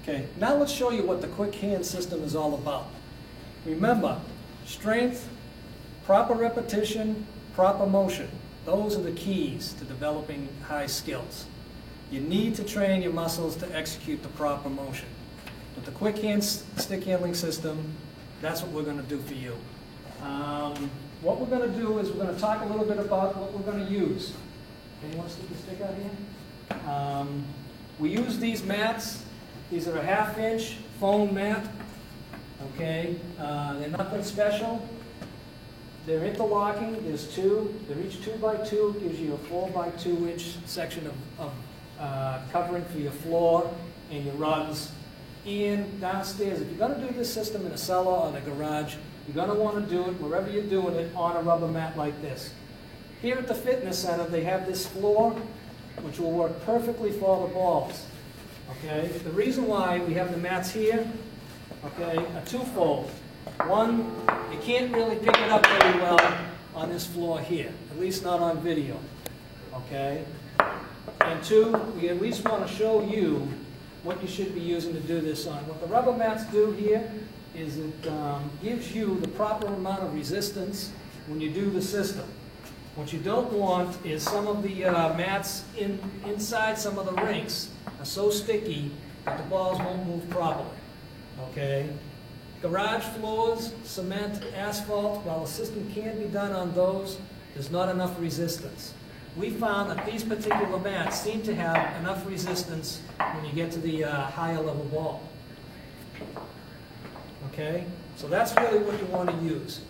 Okay, now let's show you what the quick hand system is all about. Remember, strength, proper repetition, proper motion. Those are the keys to developing high skills. You need to train your muscles to execute the proper motion. With the quick hand stick handling system, that's what we're going to do for you. What we're going to do is we're going to talk a little bit about what we're going to use. Okay, you want to stick the stick out here? We use these mats. These are a 1/2 inch foam mat. Okay, they're nothing special. They're interlocking. There's two. They're each 2 by 2. Gives you a 4 by 2 inch section of covering for your floor and your rugs. And downstairs, if you're going to do this system in a cellar or in a garage, you're going to want to do it wherever you're doing it on a rubber mat like this. Here at the fitness center, they have this floor, which will work perfectly for all the balls. Okay, the reason why we have the mats here, okay, are twofold. One, you can't really pick it up very well on this floor here, at least not on video. Okay, and two, we at least want to show you what you should be using to do this on. What the rubber mats do here is it gives you the proper amount of resistance when you do the system. What you don't want is some of the mats inside some of the rinks are so sticky that the balls won't move properly. Okay? Garage floors, cement, asphalt, while the system can be done on those, there's not enough resistance. We found that these particular mats seem to have enough resistance when you get to the higher level ball. Okay? So that's really what you want to use.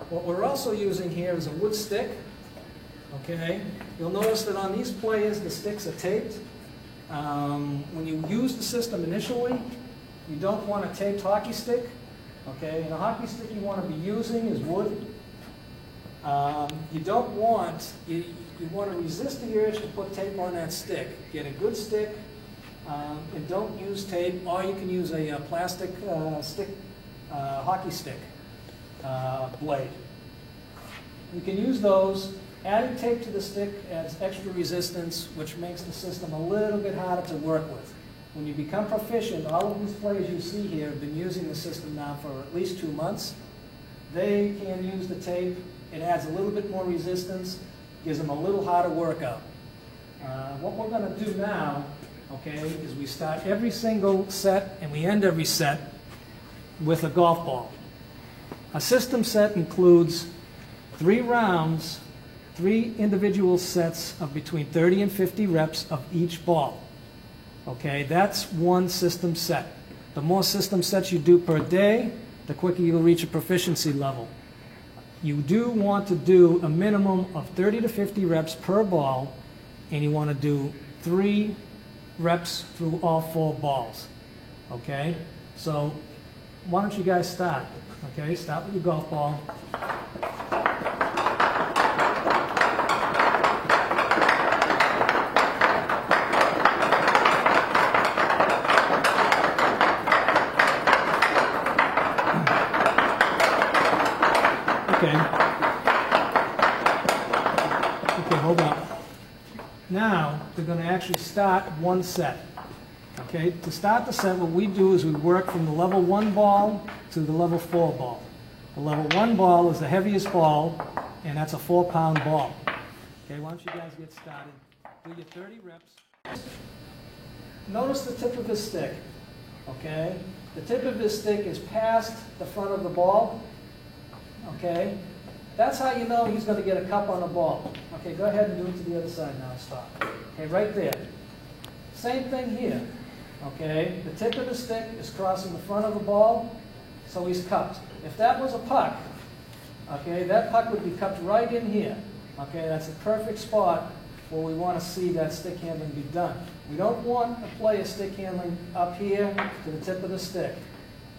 What we're also using here is a wood stick. Okay? You'll notice that on these players, the sticks are taped. When you use the system initially, you don't want a taped hockey stick. Okay? And a hockey stick you want to be using is wood. You don't want, you want to resist the urge to put tape on that stick. Get a good stick, and don't use tape, or you can use a plastic stick, hockey stick blade. You can use those. Adding tape to the stick adds extra resistance, which makes the system a little bit harder to work with. When you become proficient, all of these players you see here have been using the system now for at least 2 months. They can use the tape. It adds a little bit more resistance, gives them a little harder workout. What we're going to do now, okay, is we start every single set and we end every set with a golf ball. A system set includes 3 rounds, 3 individual sets of between 30 and 50 reps of each ball. Okay, that's one system set. The more system sets you do per day, the quicker you'll reach a proficiency level. You do want to do a minimum of 30 to 50 reps per ball, and you want to do 3 reps through all 4 balls. Okay, so why don't you guys start? Okay, start with your golf ball. Okay, hold on. Now, we're going to actually start one set. Okay, to start the set, what we do is we work from the level 1 ball to the level 4 ball. The level 1 ball is the heaviest ball, and that's a 4-pound ball. Okay, why don't you guys get started? Do your 30 reps. Notice the tip of his stick. Okay, the tip of his stick is past the front of the ball. Okay, that's how you know he's going to get a cup on the ball. Okay, go ahead and do it to the other side now. Stop. Okay, right there. Same thing here. Okay, the tip of the stick is crossing the front of the ball, so he's cupped. If that was a puck, okay, that puck would be cupped right in here. Okay, that's a perfect spot where we want to see that stick handling be done. We don't want a player stick handling up here to the tip of the stick.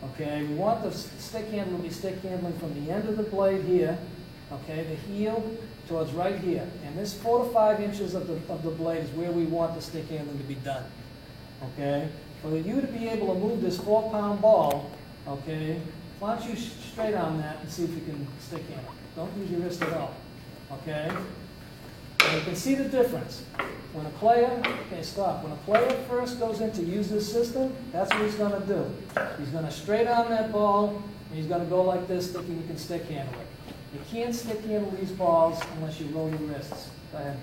Okay, we want the stick handling to be stick handling from the end of the blade here, okay, the heel towards right here. And this 4 to 5 inches of the blade is where we want the stick handling to be done. Okay, for you to be able to move this 4-pound ball, okay, why don't you straight on that and see if you can stick handle. Don't use your wrist at all. Okay, and you can see the difference. When a player, okay, stop. When a player first goes in to use this system, that's what he's going to do. He's going to straight arm that ball, and he's going to go like this, thinking you can stick handle it. You can't stick handle these balls unless you roll your wrists. Go ahead.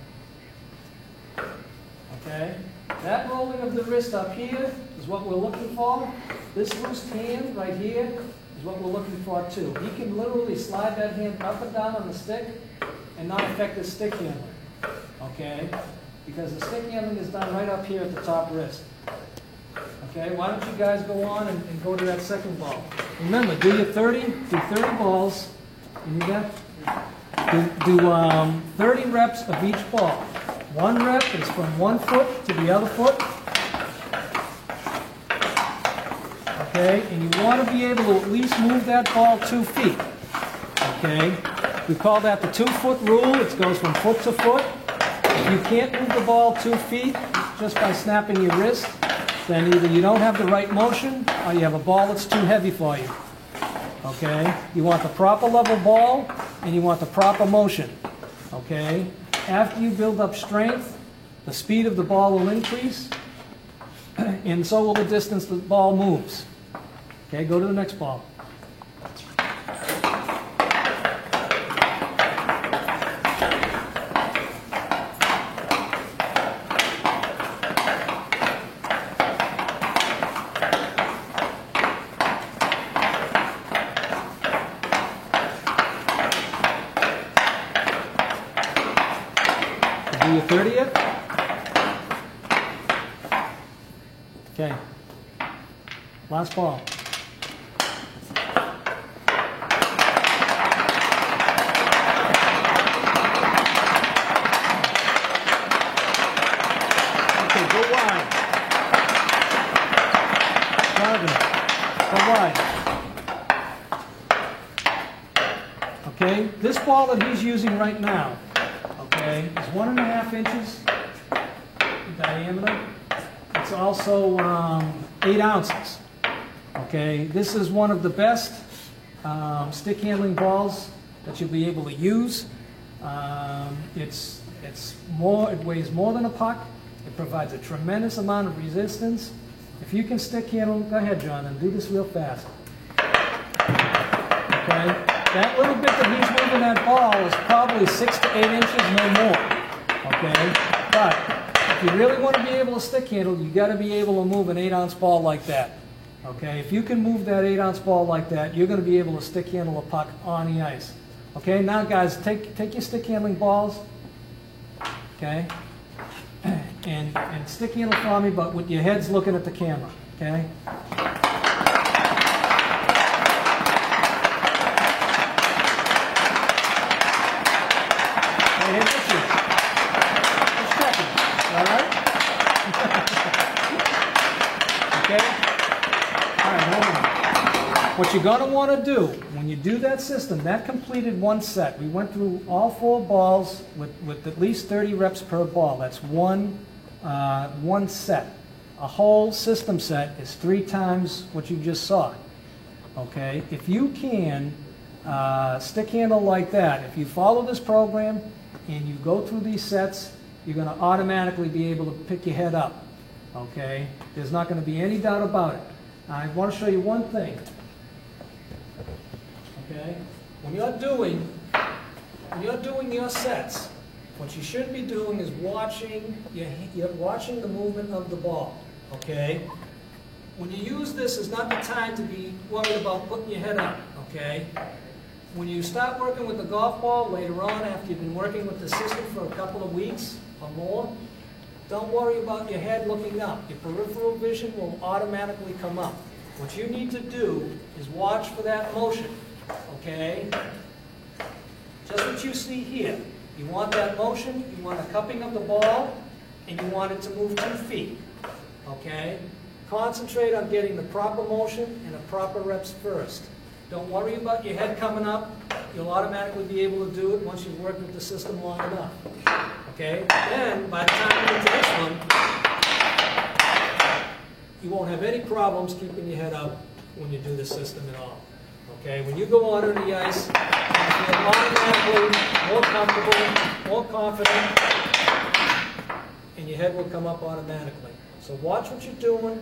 Okay? That rolling of the wrist up here is what we're looking for. This loose hand right here is what we're looking for too. He can literally slide that hand up and down on the stick and not affect his stick handling. Okay? Because the stick handling is done right up here at the top wrist. Okay, why don't you guys go on and go to that second ball. Remember, do 30 balls. You need that? Do 30 reps of each ball. One rep is from one foot to the other foot. Okay, and you want to be able to at least move that ball 2 feet. Okay, we call that the 2-foot rule. It goes from foot to foot. If you can't move the ball 2 feet just by snapping your wrist, then either you don't have the right motion or you have a ball that's too heavy for you. Okay? You want the proper level ball and you want the proper motion. Okay? After you build up strength, the speed of the ball will increase and so will the distance the ball moves. Okay, go to the next ball. Do your 30th. Okay. Last ball. Okay, go wide. Go wide. Okay, this ball that he's using right now, okay, is 1.5 inches in diameter. It's also 8 ounces. Okay, this is one of the best stick handling balls that you'll be able to use. It weighs more than a puck. It provides a tremendous amount of resistance. If you can stick handle, go ahead, John, and do this real fast. Okay, that little bit that he's moving that ball is probably 6 to 8 inches, no more. Okay, but if you really want to be able to stick handle, you got to be able to move an 8-ounce ball like that. Okay, if you can move that 8-ounce ball like that, you're going to be able to stick handle a puck on the ice. Okay, now guys, take your stick handling balls, okay, and stick handle for me, but with your heads looking at the camera, okay? Hey, this is just checking, all right? Okay? All right, hold on. What you're going to want to do, when you do that system, that completed one set. We went through all 4 balls with at least 30 reps per ball. That's one set. A whole system set is 3 times what you just saw. Okay? If you can stick handle like that, if you follow this program and you go through these sets, you're going to automatically be able to pick your head up. Okay? There's not going to be any doubt about it. I want to show you one thing. Okay? When you're doing your sets, what you should be doing is watching the movement of the ball. Okay? When you use this, is not the time to be worried about putting your head up. Okay? When you start working with the golf ball later on, after you've been working with the system for a couple of weeks or more, don't worry about your head looking up. Your peripheral vision will automatically come up. What you need to do is watch for that motion. Okay? Just what you see here. You want that motion, you want a cupping of the ball, and you want it to move 2 feet. Okay? Concentrate on getting the proper motion and the proper reps first. Don't worry about your head coming up. You'll automatically be able to do it once you've worked with the system long enough. Okay? Then, by the time you get to this one, you won't have any problems keeping your head up when you do the system at all. Okay? When you go on the ice, you feel automatically more comfortable, more confident, and and your head will come up automatically. So watch what you're doing,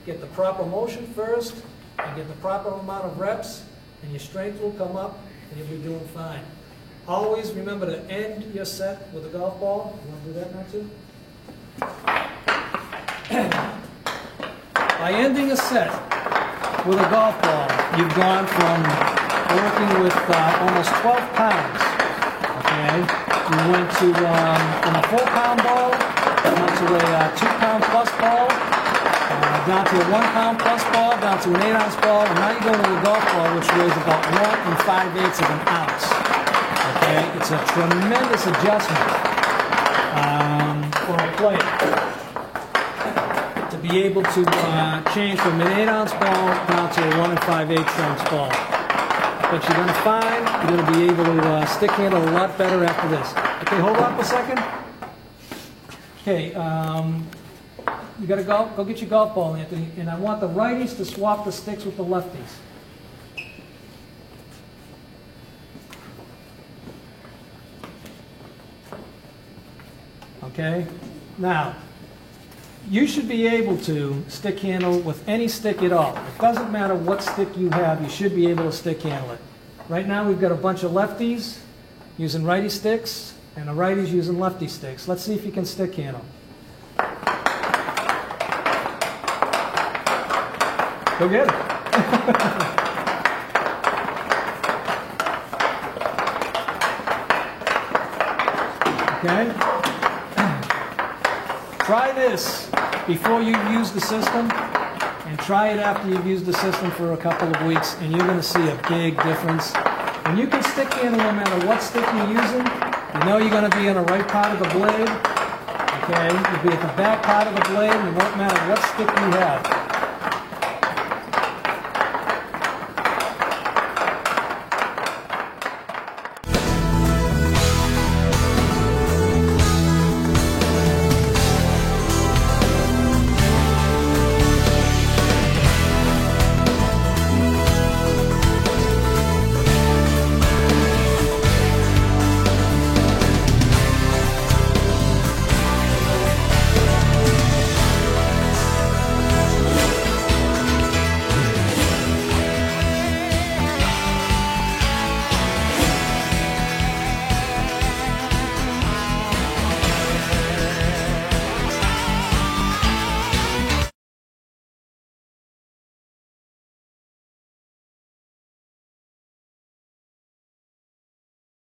get the proper motion first, and get the proper amount of reps, and your strength will come up, and you'll be doing fine. Always remember to end your set with a golf ball. You want to do that, Matthew? By ending a set with a golf ball, you've gone from working with almost 12 pounds. Okay, you went to from a 4-pound ball down to a 2-pound plus ball, down to a 1-pound plus ball, down to an 8-ounce ball, and now you're going to a golf ball which weighs about 1 5/8 of an ounce. Okay, it's a tremendous adjustment for a player to be able to change from an 8-ounce ball down to a 1 5/8 ball. But you're going to find you're going to be able to stick handle a lot better after this. Okay, hold on for a second. Okay, you got to go get your golf ball, Anthony, and I want the righties to swap the sticks with the lefties. Okay, now you should be able to stick handle with any stick at all. It doesn't matter what stick you have, you should be able to stick handle it. Right now we've got a bunch of lefties using righty sticks and the righties using lefty sticks. Let's see if you can stick handle. Go get it. Okay? Try this before you use the system, and try it after you've used the system for a couple of weeks, and you're going to see a big difference. When you can stick handle no matter what stick you're using, you know you're going to be in the right part of the blade. Okay? You'll be at the back part of the blade, and it won't matter what stick you have.